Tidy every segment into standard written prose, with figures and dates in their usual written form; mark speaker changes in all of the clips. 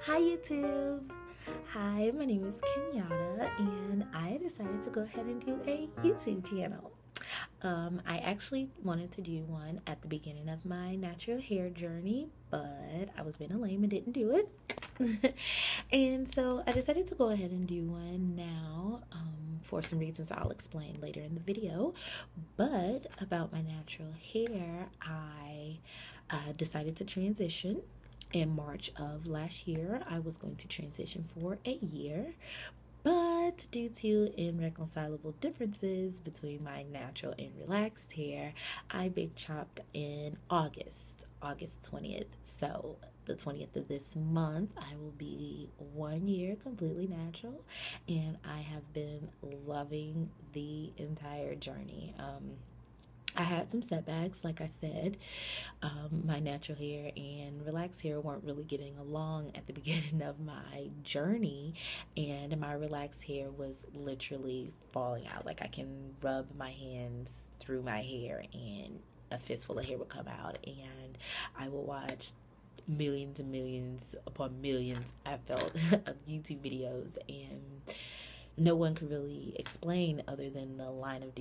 Speaker 1: Hi YouTube! Hi, my name is Kenyatta and I decided to go ahead and do a YouTube channel. I actually wanted to do one at the beginning of my natural hair journey, but I was being a lame and didn't do it. And so I decided to go ahead and do one now for some reasons I'll explain later in the video. But about my natural hair, I decided to transition. In March of last year, I was going to transition for a year, but due to irreconcilable differences between my natural and relaxed hair, I big chopped in August 20th. So the 20th of this month, I will be 1 year completely natural, and I have been loving the entire journey. I had some setbacks, like I said. My natural hair and relaxed hair weren't really getting along at the beginning of my journey, and my relaxed hair was literally falling out. Like I can rub my hands through my hair and a fistful of hair would come out, and I will watch millions and millions upon millions, I felt, of YouTube videos, and no one could really explain other than the line of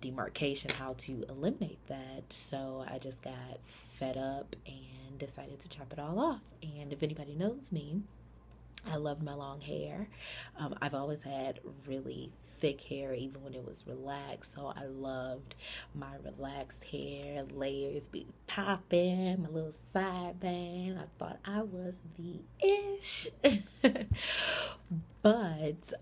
Speaker 1: demarcation how to eliminate that. So I just got fed up and decided to chop it all off. And if anybody knows me, I love my long hair. I've always had really thick hair, even when it was relaxed. So I loved my relaxed hair, layers be popping, my little side bang. I thought I was the ish. But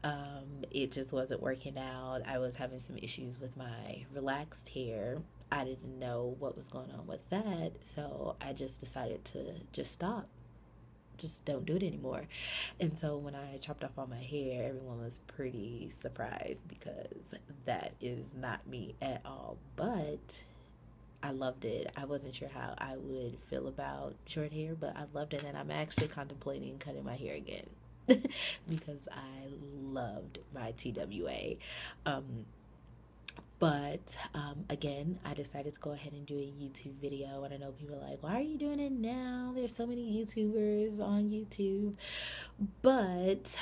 Speaker 1: it just wasn't working out. I was having some issues with my relaxed hair. I didn't know what was going on with that. So I just decided to just stop. Just don't do it anymore. And so when I chopped off all my hair, everyone was pretty surprised because that is not me at all. But I loved it. I wasn't sure how I would feel about short hair, but I loved it, and I'm actually contemplating cutting my hair again because I loved my TWA. But again, I decided to go ahead and do a YouTube video. And I know people are like, why are you doing it now? There's so many YouTubers on YouTube. But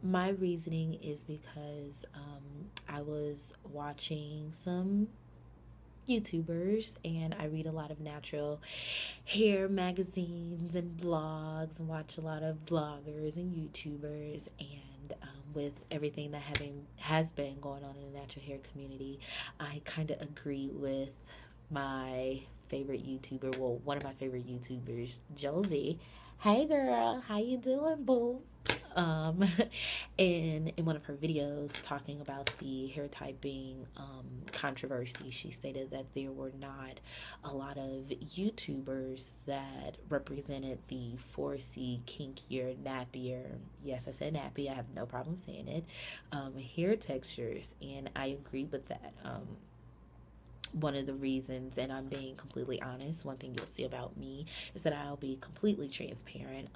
Speaker 1: my reasoning is because I was watching some YouTubers, and I read a lot of natural hair magazines and blogs and watch a lot of vloggers and YouTubers, and with everything that has been going on in the natural hair community, I kind of agree with my favorite YouTuber, well, one of my favorite YouTubers, Josie. Hey girl, how you doing, boo? um and in one of her videos talking about the hair typing controversy, she stated that there were not a lot of YouTubers that represented the 4C kinkier, nappier, yes, I said nappy, I have no problem saying it, hair textures, and I agree with that. One of the reasons, and I'm being completely honest, one thing you'll see about me is that I'll be completely transparent.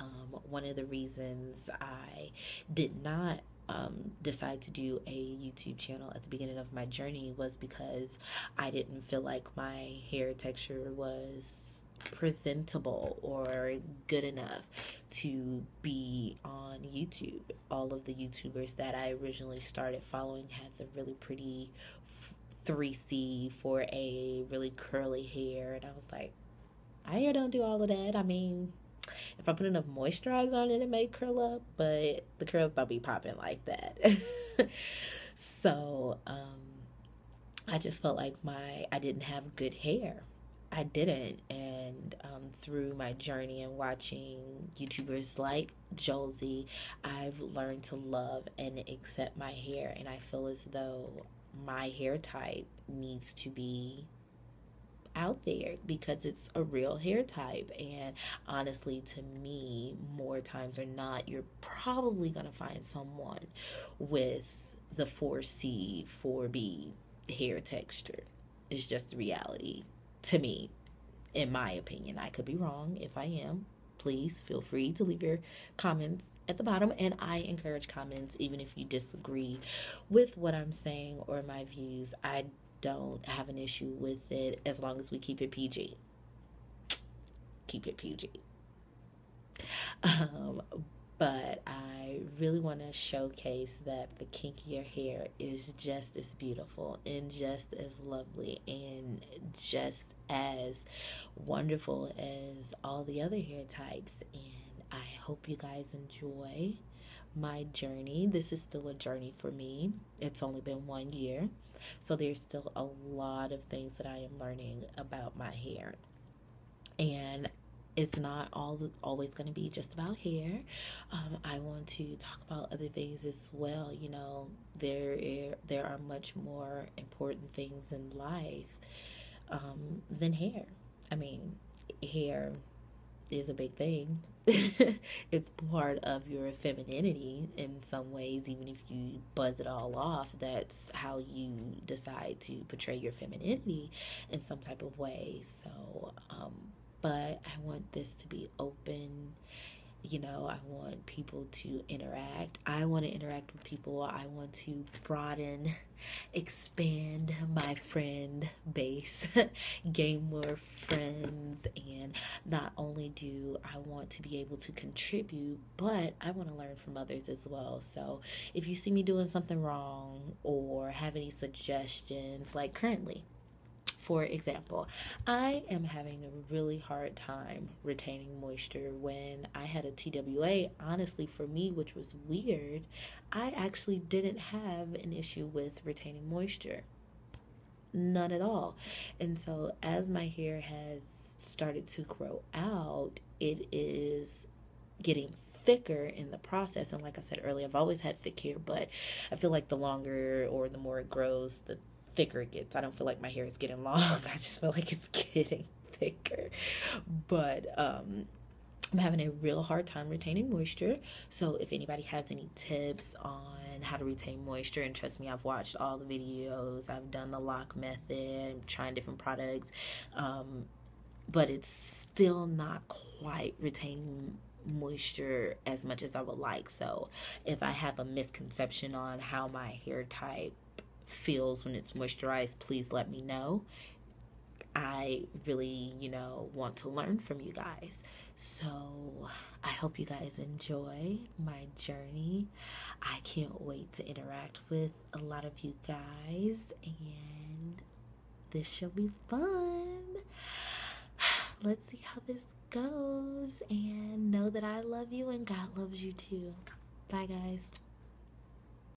Speaker 1: One of the reasons I did not decide to do a YouTube channel at the beginning of my journey was because I didn't feel like my hair texture was presentable or good enough to be on YouTube. All of the YouTubers that I originally started following had the really pretty 3C for a really curly hair, and I was like, my hair don't do all of that. I mean, if I put enough moisturizer on it, it may curl up, but the curls don't be popping like that. So I just felt like I didn't have good hair. I didn't. And through my journey and watching YouTubers like Josie, I've learned to love and accept my hair, and I feel as though my hair type needs to be out there because it's a real hair type. And honestly, to me, more times or not, you're probably going to find someone with the 4C 4B hair texture. It's just the reality to me, in my opinion. I could be wrong. If I am, please feel free to leave your comments at the bottom, and I encourage comments even if you disagree with what I'm saying or my views. I don't have an issue with it as long as we keep it PG. Keep it PG. but I really want to showcase that the kinkier hair is just as beautiful and just as lovely and just as wonderful as all the other hair types. And I hope you guys enjoy my journey. This is still a journey for me. It's only been 1 year, so there's still a lot of things that I am learning about my hair. And it's not always going to be just about hair. I want to talk about other things as well. You know, there are much more important things in life than hair. I mean, hair is a big thing. It's part of your femininity in some ways. Even if you buzz it all off, that's how you decide to portray your femininity in some type of way. So but I want this to be open. You know, I want people to interact. I want to interact with people. I want to broaden, expand my friend base, gain more friends. And not only do I want to be able to contribute, but I want to learn from others as well. So if you see me doing something wrong or have any suggestions, like currently, for example, I am having a really hard time retaining moisture. When I had a TWA, honestly, for me, which was weird, I actually didn't have an issue with retaining moisture. None at all. And so as my hair has started to grow out, it is getting thicker in the process. And like I said earlier, I've always had thick hair, but I feel like the longer or the more it grows, the thicker it gets. I don't feel like my hair is getting long. I just feel like it's getting thicker. But I'm having a real hard time retaining moisture. So if anybody has any tips on how to retain moisture, and trust me, I've watched all the videos, I've done the lock method, I'm trying different products, but it's still not quite retaining moisture as much as I would like. So if I have a misconception on how my hair type feels when it's moisturized, please let me know. I really, want to learn from you guys. So I hope you guys enjoy my journey. I can't wait to interact with a lot of you guys, and this shall be fun. Let's see how this goes, and know that I love you and God loves you too. Bye, guys.